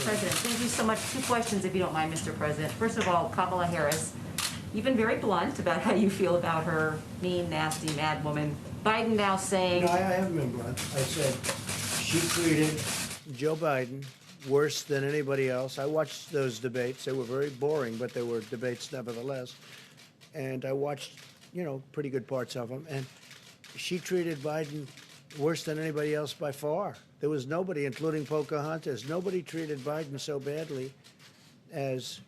President, thank you so much. Two questions, if you don't mind, Mr. President. First of all, Kamala Harris, you've been very blunt about how you feel about her mean, nasty, mad woman. Biden now saying... No, I haven't been blunt. I said she treated Joe Biden worse than anybody else. I watched those debates. They were very boring, but they were debates nevertheless. And I watched, pretty good parts of them. And she treated Biden worse than anybody else by far. There was nobody, including Pocahontas, nobody treated Biden so badly as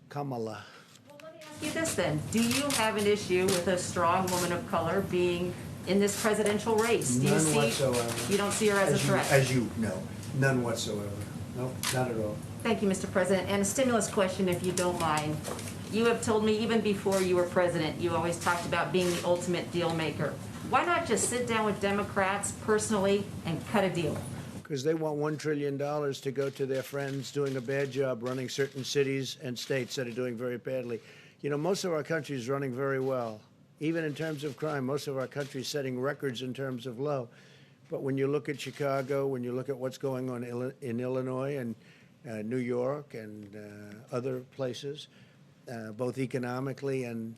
Kamala. Well, let me ask you this then. Do you have an issue with a strong woman of color being in this presidential race? Do you None whatsoever. You don't see her as a threat? As you know, none whatsoever. No, not at all. Thank you, Mr. President. And a stimulus question, if you don't mind. You have told me even before you were president, you always talked about being the ultimate deal maker. Why not just sit down with Democrats personally and cut a deal? Because they want $1 trillion to go to their friends doing a bad job running certain cities and states that are doing very badly. Most of our country is running very well. Even in terms of crime, most of our country is setting records in terms of low. But when you look at Chicago, when you look at what's going on in Illinois and New York and other places, both economically and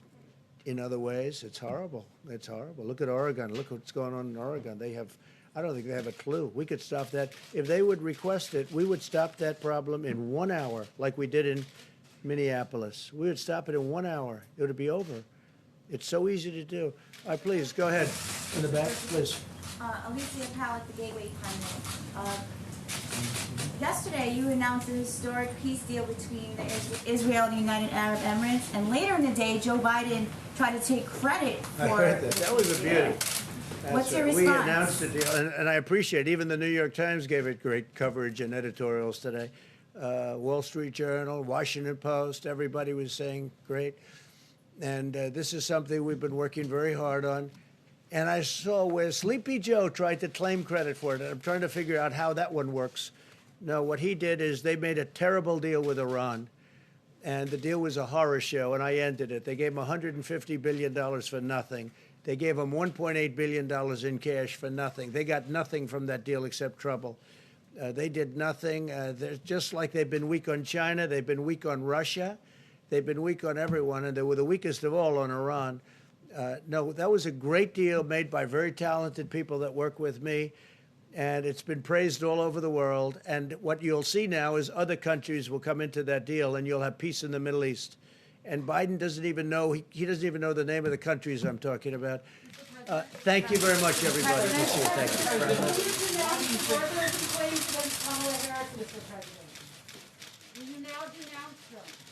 in other ways, it's horrible. It's horrible. Look at Oregon. Look what's going on in Oregon. I don't think they have a clue. We could stop that. If they would request it, we would stop that problem in 1 hour, like we did in Minneapolis. We would stop it in 1 hour. It would be over. It's so easy to do. All right, please, go ahead. In the back, please. Alicia Powell at the Gateway Pundit. Yesterday, you announced a historic peace deal between Israel and the United Arab Emirates, and later in the day, Joe Biden tried to take credit for I heard that. That was a beauty. What's your We response? announced the deal, and I appreciate it. Even the New York Times gave it great coverage and editorials today. Wall Street Journal, Washington Post, everybody was saying great. And this is something we've been working very hard on. And I saw where Sleepy Joe tried to claim credit for it. And I'm trying to figure out how that one works. No, what he did is they made a terrible deal with Iran. And the deal was a horror show, and I ended it. They gave him $150 billion for nothing. They gave him $1.8 billion in cash for nothing. They got nothing from that deal except trouble. They did nothing. They're just like they've been weak on China. They've been weak on Russia. They've been weak on everyone, and they were the weakest of all on Iran. No, that was a great deal made by very talented people that work with me, and it's been praised all over the world. And what you'll see now is other countries will come into that deal, and you'll have peace in the Middle East. And Biden doesn't even know, he doesn't even know the name of the countries I'm talking about. Thank you very much, everybody. Thank you. Further complaints against Kamala Harris, Mr. President? Will you now denounce them?